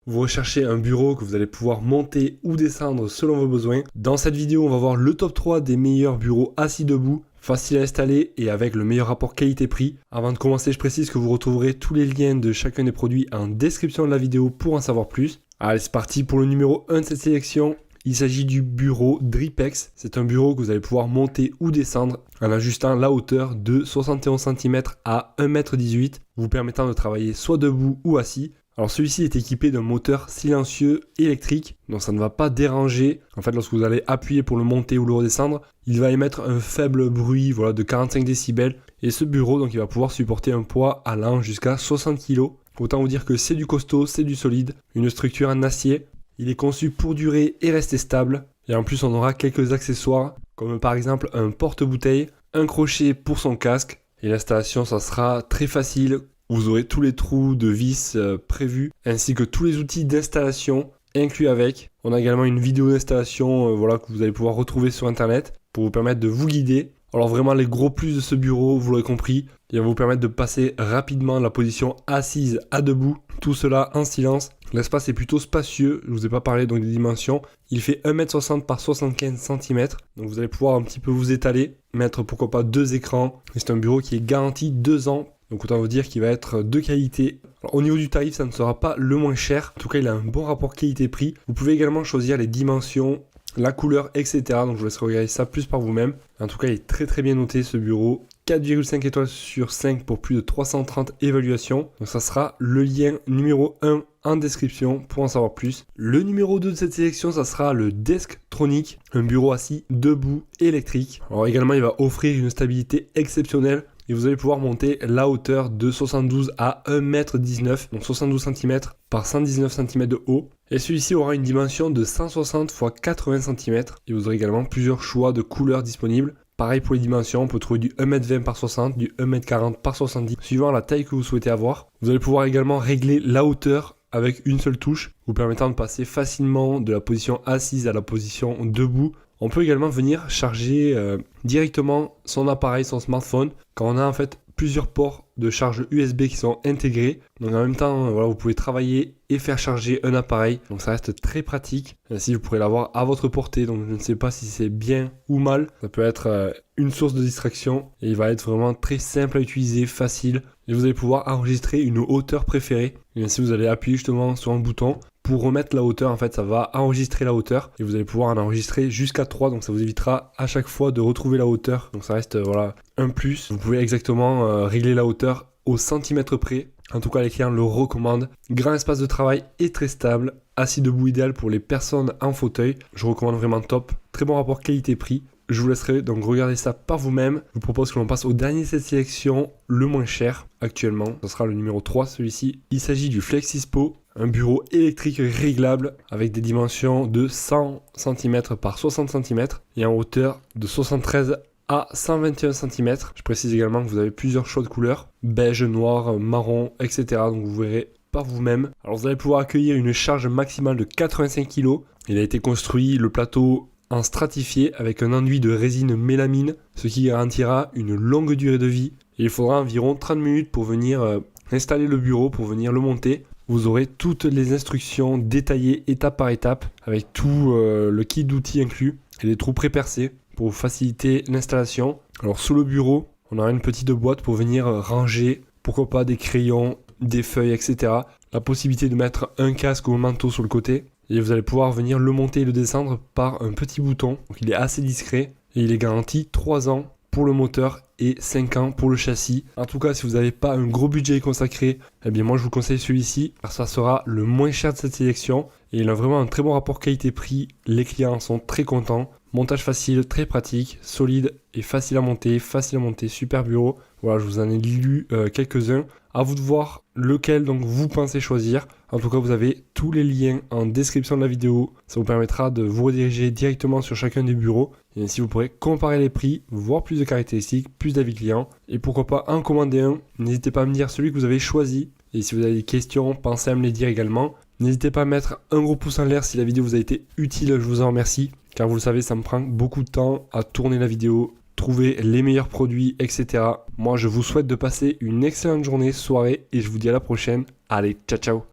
Vous recherchez un bureau que vous allez pouvoir monter ou descendre selon vos besoins. Dans cette vidéo, on va voir le top 3 des meilleurs bureaux assis debout, faciles à installer et avec le meilleur rapport qualité-prix. Avant de commencer, je précise que vous retrouverez tous les liens de chacun des produits en description de la vidéo pour en savoir plus. Allez, c'est parti pour le numéro 1 de cette sélection. Il s'agit du bureau Dripex. C'est un bureau que vous allez pouvoir monter ou descendre en ajustant la hauteur de 71 cm à 1,18 m, vous permettant de travailler soit debout ou assis. Alors celui-ci est équipé d'un moteur silencieux électrique, donc ça ne va pas déranger. En fait, lorsque vous allez appuyer pour le monter ou le redescendre, il va émettre un faible bruit de 45 décibels. Et ce bureau, donc, il va pouvoir supporter un poids allant jusqu'à 60 kg. Autant vous dire que c'est du costaud, c'est du solide, une structure en acier. Il est conçu pour durer et rester stable. Et en plus, on aura quelques accessoires, comme par exemple un porte-bouteille, un crochet pour son casque. Et l'installation, ça sera très facile. Vous aurez tous les trous de vis prévus, ainsi que tous les outils d'installation inclus avec. On a également une vidéo d'installation que vous allez pouvoir retrouver sur internet pour vous permettre de vous guider. Alors vraiment, les gros plus de ce bureau, vous l'aurez compris, il va vous permettre de passer rapidement de la position assise à debout, tout cela en silence. L'espace est plutôt spacieux, je ne vous ai pas parlé donc des dimensions. Il fait 1,60 m par 75 cm, donc vous allez pouvoir un petit peu vous étaler, mettre pourquoi pas 2 écrans. C'est un bureau qui est garanti 2 ans. Donc autant vous dire qu'il va être de qualité. Alors, au niveau du tarif, ça ne sera pas le moins cher. En tout cas, il a un bon rapport qualité-prix. Vous pouvez également choisir les dimensions, la couleur, etc. Donc je vous laisserai regarder ça plus par vous-même. En tout cas, il est très très bien noté ce bureau. 4,5 étoiles sur 5 pour plus de 330 évaluations. Donc ça sera le lien numéro 1 en description pour en savoir plus. Le numéro 2 de cette sélection, ça sera le Desktronic, un bureau assis debout électrique. Alors également, il va offrir une stabilité exceptionnelle. Et vous allez pouvoir monter la hauteur de 72 à 1,19 m, donc 72 cm par 119 cm de haut. Et celui-ci aura une dimension de 160 x 80 cm. Et vous aurez également plusieurs choix de couleurs disponibles. Pareil pour les dimensions, on peut trouver du 1,20 m par 60, du 1,40 m par 70, suivant la taille que vous souhaitez avoir. Vous allez pouvoir également régler la hauteur avec une seule touche, vous permettant de passer facilement de la position assise à la position debout. On peut également venir charger directement son appareil, son smartphone, quand on a en fait plusieurs ports de charge USB qui sont intégrés. Donc en même temps, vous pouvez travailler et faire charger un appareil. Donc ça reste très pratique. Ainsi, vous pourrez l'avoir à votre portée. Donc je ne sais pas si c'est bien ou mal. Ça peut être une source de distraction. Et il va être vraiment très simple à utiliser, facile. Et vous allez pouvoir enregistrer une hauteur préférée. Et ainsi, vous allez appuyer justement sur un bouton. Pour remettre la hauteur, en fait, ça va enregistrer la hauteur et vous allez pouvoir en enregistrer jusqu'à 3. Donc ça vous évitera à chaque fois de retrouver la hauteur. Donc ça reste un plus. Vous pouvez exactement régler la hauteur au centimètre près. En tout cas, les clients le recommandent. Grand espace de travail et très stable. Assis debout idéal pour les personnes en fauteuil. Je recommande vraiment top. Très bon rapport qualité-prix. Je vous laisserai donc regarder ça par vous-même. Je vous propose que l'on passe au dernier de cette sélection, le moins cher actuellement. Ce sera le numéro 3, celui-ci. Il s'agit du Flexispo. Un bureau électrique réglable avec des dimensions de 100 cm par 60 cm et en hauteur de 73 à 121 cm. Je précise également que vous avez plusieurs choix de couleurs, beige, noir, marron, etc. Donc vous verrez par vous-même. Alors vous allez pouvoir accueillir une charge maximale de 85 kg. Il a été construit, le plateau en stratifié avec un enduit de résine mélamine, ce qui garantira une longue durée de vie. Et il faudra environ 30 minutes pour venir installer le bureau, pour venir le monter. Vous aurez toutes les instructions détaillées étape par étape avec tout le kit d'outils inclus et les trous pré-percés pour vous faciliter l'installation. Alors sous le bureau, on aura une petite boîte pour venir ranger, pourquoi pas des crayons, des feuilles, etc. La possibilité de mettre un casque ou un manteau sur le côté. Et vous allez pouvoir venir le monter et le descendre par un petit bouton. Donc il est assez discret et il est garanti 3 ans pour le moteur et 5 ans pour le châssis. En tout cas, si vous n'avez pas un gros budget consacré, eh bien moi je vous conseille celui-ci, car ça sera le moins cher de cette sélection et il a vraiment un très bon rapport qualité-prix. Les clients sont très contents. Montage facile, très pratique, solide et facile à monter, super bureau. Voilà, je vous en ai lu quelques-uns. À vous de voir lequel donc vous pensez choisir. En tout cas, vous avez tous les liens en description de la vidéo. Ça vous permettra de vous rediriger directement sur chacun des bureaux. Et ainsi, vous pourrez comparer les prix, voir plus de caractéristiques, plus d'avis clients. Et pourquoi pas en commander un. N'hésitez pas à me dire celui que vous avez choisi. Et si vous avez des questions, pensez à me les dire également. N'hésitez pas à mettre un gros pouce en l'air si la vidéo vous a été utile. Je vous en remercie. Car vous le savez, ça me prend beaucoup de temps à tourner la vidéo, trouver les meilleurs produits, etc. Moi, je vous souhaite de passer une excellente journée, soirée, et je vous dis à la prochaine. Allez, ciao ciao.